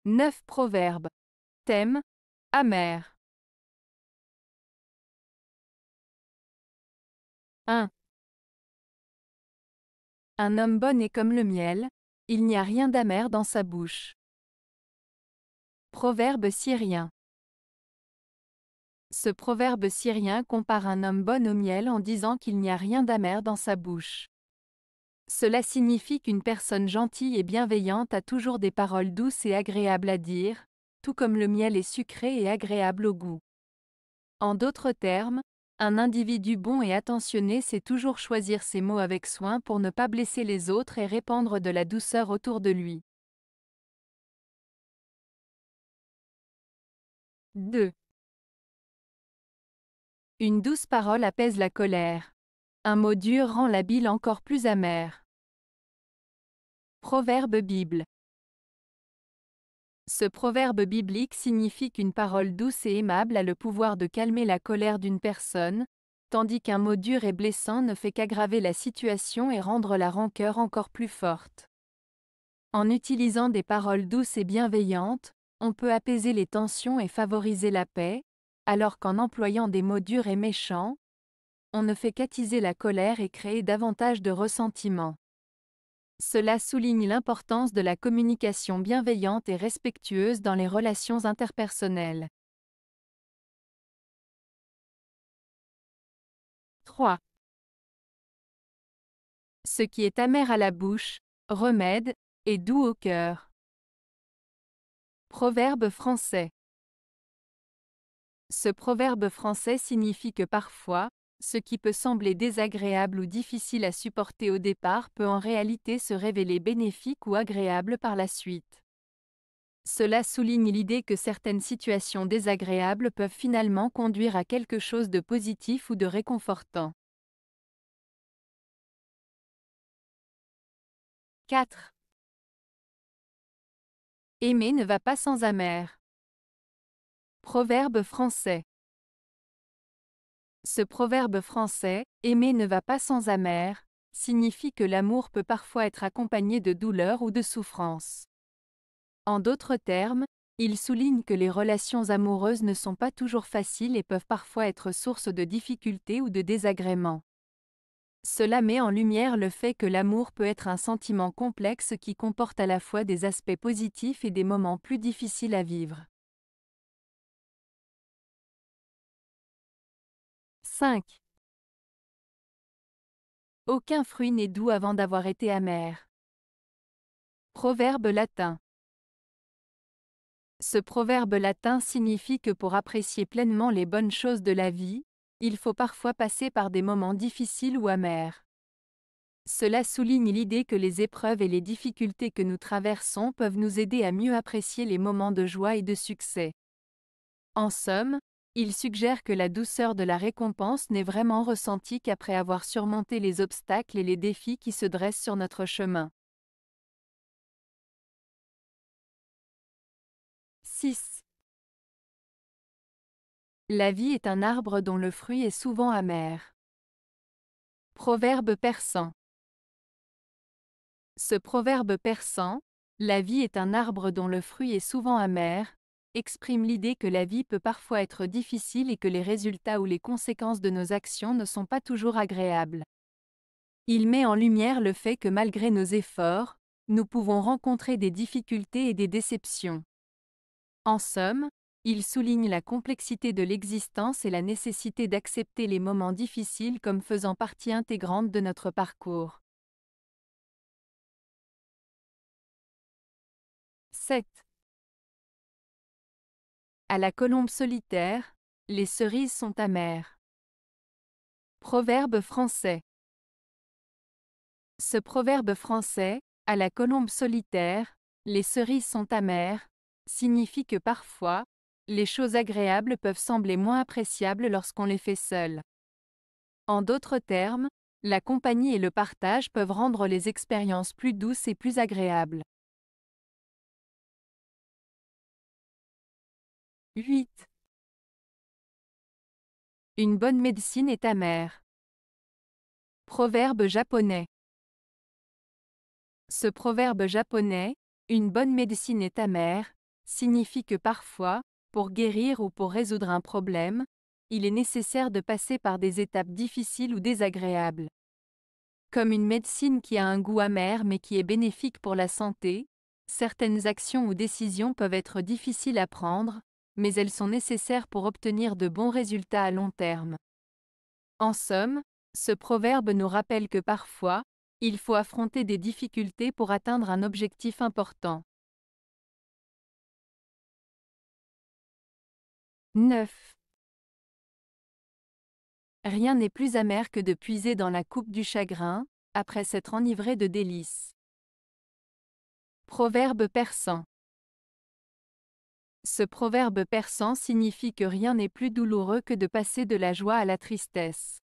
9 proverbes. Thème: amer. 1. Un homme bon est comme le miel, il n'y a rien d'amer dans sa bouche. Proverbe syrien. Ce proverbe syrien compare un homme bon au miel en disant qu'il n'y a rien d'amer dans sa bouche. Cela signifie qu'une personne gentille et bienveillante a toujours des paroles douces et agréables à dire, tout comme le miel est sucré et agréable au goût. En d'autres termes, un individu bon et attentionné sait toujours choisir ses mots avec soin pour ne pas blesser les autres et répandre de la douceur autour de lui. 2. Une douce parole apaise la colère. Un mot dur rend la bile encore plus amère. Proverbe Bible. Ce proverbe biblique signifie qu'une parole douce et aimable a le pouvoir de calmer la colère d'une personne, tandis qu'un mot dur et blessant ne fait qu'aggraver la situation et rendre la rancœur encore plus forte. En utilisant des paroles douces et bienveillantes, on peut apaiser les tensions et favoriser la paix, alors qu'en employant des mots durs et méchants, on ne fait qu'attiser la colère et créer davantage de ressentiment. Cela souligne l'importance de la communication bienveillante et respectueuse dans les relations interpersonnelles. 3. Ce qui est amer à la bouche, remède, est doux au cœur. Proverbe français. Ce proverbe français signifie que parfois, ce qui peut sembler désagréable ou difficile à supporter au départ peut en réalité se révéler bénéfique ou agréable par la suite. Cela souligne l'idée que certaines situations désagréables peuvent finalement conduire à quelque chose de positif ou de réconfortant. 4. Aimer ne va pas sans amer. Proverbe français. Ce proverbe français, aimer ne va pas sans amer, signifie que l'amour peut parfois être accompagné de douleur ou de souffrance. En d'autres termes, il souligne que les relations amoureuses ne sont pas toujours faciles et peuvent parfois être source de difficultés ou de désagréments. Cela met en lumière le fait que l'amour peut être un sentiment complexe qui comporte à la fois des aspects positifs et des moments plus difficiles à vivre. 5. Aucun fruit n'est doux avant d'avoir été amer. Proverbe latin. Ce proverbe latin signifie que pour apprécier pleinement les bonnes choses de la vie, il faut parfois passer par des moments difficiles ou amers. Cela souligne l'idée que les épreuves et les difficultés que nous traversons peuvent nous aider à mieux apprécier les moments de joie et de succès. En somme, il suggère que la douceur de la récompense n'est vraiment ressentie qu'après avoir surmonté les obstacles et les défis qui se dressent sur notre chemin. 6. La vie est un arbre dont le fruit est souvent amer. Proverbe persan. Ce proverbe persan, la vie est un arbre dont le fruit est souvent amer, exprime l'idée que la vie peut parfois être difficile et que les résultats ou les conséquences de nos actions ne sont pas toujours agréables. Il met en lumière le fait que malgré nos efforts, nous pouvons rencontrer des difficultés et des déceptions. En somme, il souligne la complexité de l'existence et la nécessité d'accepter les moments difficiles comme faisant partie intégrante de notre parcours. 7. À la colombe solitaire, les cerises sont amères. Proverbe français. Ce proverbe français, à la colombe solitaire, les cerises sont amères, signifie que parfois, les choses agréables peuvent sembler moins appréciables lorsqu'on les fait seul. En d'autres termes, la compagnie et le partage peuvent rendre les expériences plus douces et plus agréables. 8. Une bonne médecine est amère. Proverbe japonais. Ce proverbe japonais, une bonne médecine est amère, signifie que parfois, pour guérir ou pour résoudre un problème, il est nécessaire de passer par des étapes difficiles ou désagréables. Comme une médecine qui a un goût amer mais qui est bénéfique pour la santé, certaines actions ou décisions peuvent être difficiles à prendre, mais elles sont nécessaires pour obtenir de bons résultats à long terme. En somme, ce proverbe nous rappelle que parfois, il faut affronter des difficultés pour atteindre un objectif important. 9. Rien n'est plus amer que de puiser dans la coupe du chagrin, après s'être enivré de délices. Proverbe persan. Ce proverbe persan signifie que rien n'est plus douloureux que de passer de la joie à la tristesse.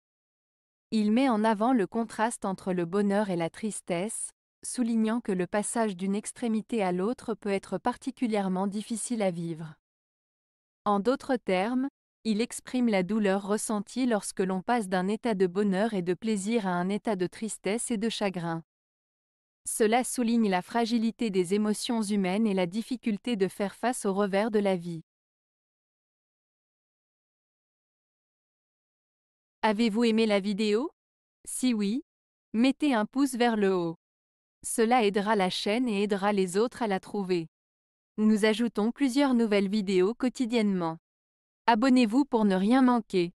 Il met en avant le contraste entre le bonheur et la tristesse, soulignant que le passage d'une extrémité à l'autre peut être particulièrement difficile à vivre. En d'autres termes, il exprime la douleur ressentie lorsque l'on passe d'un état de bonheur et de plaisir à un état de tristesse et de chagrin. Cela souligne la fragilité des émotions humaines et la difficulté de faire face aux revers de la vie. Avez-vous aimé la vidéo? Si oui, mettez un pouce vers le haut. Cela aidera la chaîne et aidera les autres à la trouver. Nous ajoutons plusieurs nouvelles vidéos quotidiennement. Abonnez-vous pour ne rien manquer.